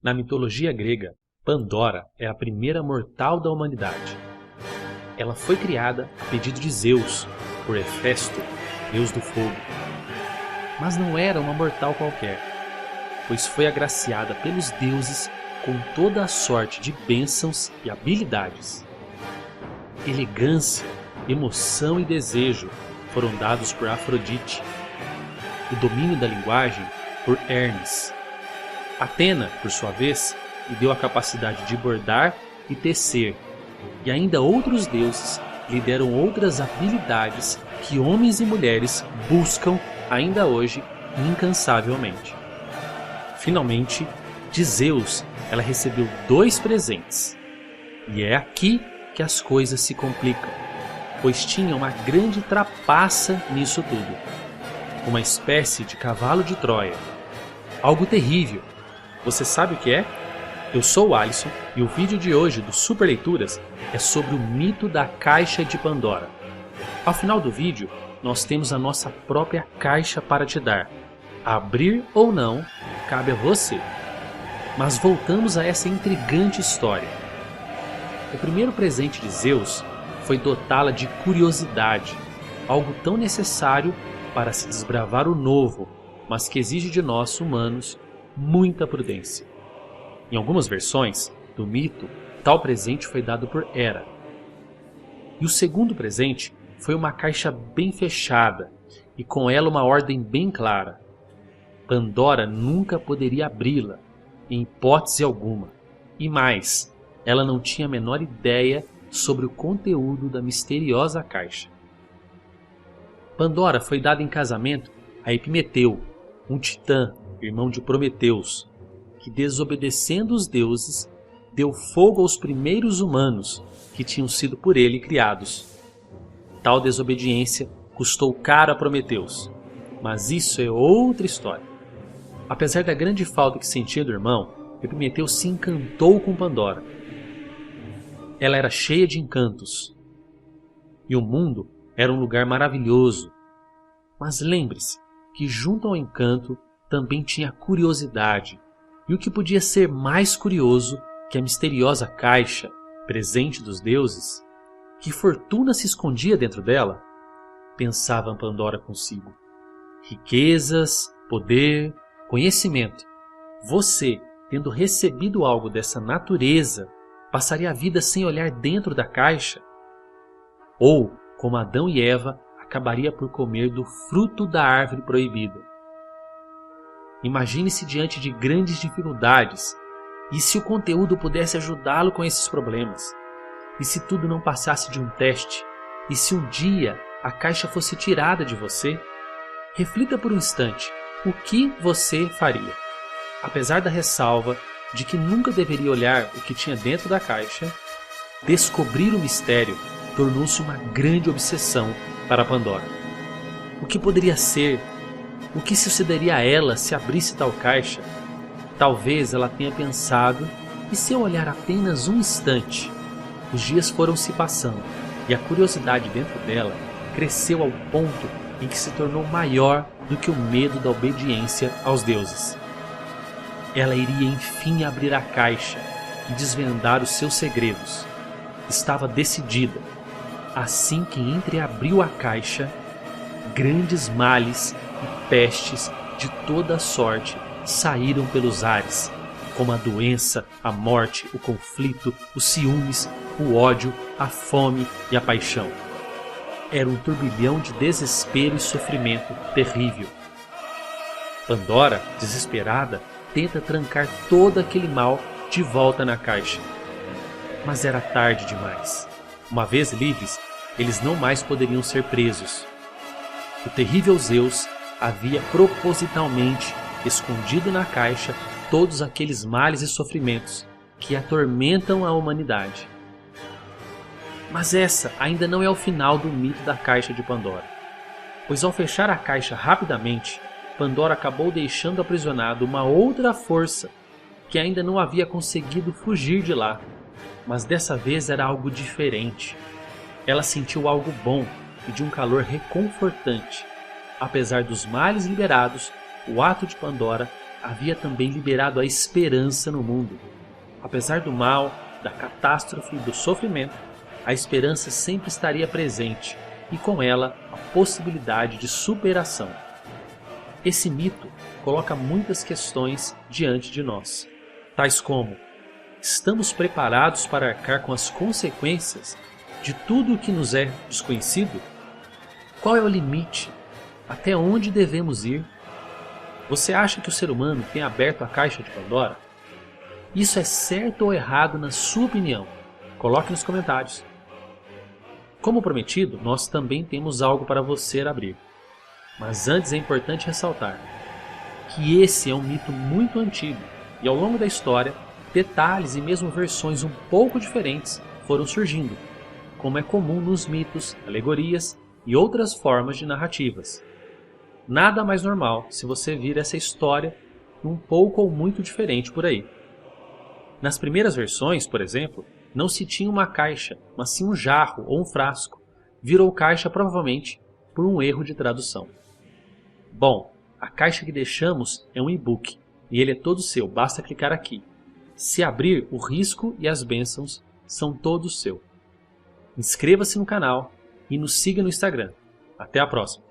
Na mitologia grega, Pandora é a primeira mortal da humanidade. Ela foi criada a pedido de Zeus, por Hefesto, deus do fogo. Mas não era uma mortal qualquer, pois foi agraciada pelos deuses com toda a sorte de bênçãos e habilidades. Elegância, emoção e desejo foram dados por Afrodite. O domínio da linguagem por Hermes. Atena, por sua vez, lhe deu a capacidade de bordar e tecer, e ainda outros deuses lhe deram outras habilidades que homens e mulheres buscam ainda hoje incansavelmente. Finalmente, de Zeus, ela recebeu 2 presentes. E é aqui que as coisas se complicam, pois tinha uma grande trapaça nisso tudo. Uma espécie de cavalo de Troia. Algo terrível. Você sabe o que é? Eu sou o Alisson e o vídeo de hoje do Super Leituras é sobre o mito da Caixa de Pandora. Ao final do vídeo, nós temos a nossa própria caixa para te dar. Abrir ou não, cabe a você. Mas voltamos a essa intrigante história. O primeiro presente de Zeus foi dotá-la de curiosidade, algo tão necessário para se desbravar o novo, mas que exige de nós, humanos, muita prudência. Em algumas versões do mito, tal presente foi dado por Hera. E o segundo presente foi uma caixa bem fechada e com ela uma ordem bem clara. Pandora nunca poderia abri-la, em hipótese alguma. E mais, ela não tinha a menor ideia sobre o conteúdo da misteriosa caixa. Pandora foi dada em casamento a Epimeteu, um titã, irmão de Prometeus, que, desobedecendo os deuses, deu fogo aos primeiros humanos que tinham sido por ele criados. Tal desobediência custou caro a Prometeus, mas isso é outra história. Apesar da grande falta que sentia do irmão, Epimeteu se encantou com Pandora. Ela era cheia de encantos, e o mundo era um lugar maravilhoso. Mas lembre-se que junto ao encanto também tinha curiosidade, e o que podia ser mais curioso que a misteriosa caixa, presente dos deuses? Que fortuna se escondia dentro dela? Pensava Pandora consigo. Riquezas, poder, conhecimento. Você, tendo recebido algo dessa natureza, passaria a vida sem olhar dentro da caixa? Ou, como Adão e Eva, acabaria por comer do fruto da árvore proibida? Imagine-se diante de grandes dificuldades, e se o conteúdo pudesse ajudá-lo com esses problemas? E se tudo não passasse de um teste? E se um dia a caixa fosse tirada de você? Reflita por um instante, o que você faria? Apesar da ressalva de que nunca deveria olhar o que tinha dentro da caixa, descobrir o mistério tornou-se uma grande obsessão para Pandora. O que poderia ser? O que sucederia a ela se abrisse tal caixa? Talvez ela tenha pensado, e se eu olhar apenas um instante? Os dias foram se passando, e a curiosidade dentro dela cresceu ao ponto em que se tornou maior do que o medo da obediência aos deuses. Ela iria enfim abrir a caixa e desvendar os seus segredos. Estava decidida. Assim que entreabriu a caixa, grandes males e pestes de toda sorte saíram pelos ares, como a doença, a morte, o conflito, os ciúmes, o ódio, a fome e a paixão. Era um turbilhão de desespero e sofrimento terrível. Pandora, desesperada, tenta trancar todo aquele mal de volta na caixa. Mas era tarde demais. Uma vez livres, eles não mais poderiam ser presos. O terrível Zeus havia propositalmente escondido na caixa todos aqueles males e sofrimentos que atormentam a humanidade. Mas essa ainda não é o final do mito da Caixa de Pandora, pois ao fechar a caixa rapidamente, Pandora acabou deixando aprisionado uma outra força que ainda não havia conseguido fugir de lá, mas dessa vez era algo diferente. Ela sentiu algo bom e de um calor reconfortante. Apesar dos males liberados, o ato de Pandora havia também liberado a esperança no mundo. Apesar do mal, da catástrofe e do sofrimento, a esperança sempre estaria presente e com ela a possibilidade de superação. Esse mito coloca muitas questões diante de nós, tais como: estamos preparados para arcar com as consequências de tudo o que nos é desconhecido? Qual é o limite? Até onde devemos ir? Você acha que o ser humano tem aberto a caixa de Pandora? Isso é certo ou errado na sua opinião? Coloque nos comentários. Como prometido, nós também temos algo para você abrir. Mas antes é importante ressaltar que esse é um mito muito antigo e ao longo da história, detalhes e mesmo versões um pouco diferentes foram surgindo, como é comum nos mitos, alegorias e outras formas de narrativas. Nada mais normal se você vir essa história um pouco ou muito diferente por aí. Nas primeiras versões, por exemplo, não se tinha uma caixa, mas sim um jarro ou um frasco. Virou caixa provavelmente por um erro de tradução. Bom, a caixa que deixamos é um e-book e ele é todo seu, basta clicar aqui. Se abrir, o risco e as bênçãos são todos seu. Inscreva-se no canal e nos siga no Instagram. Até a próxima!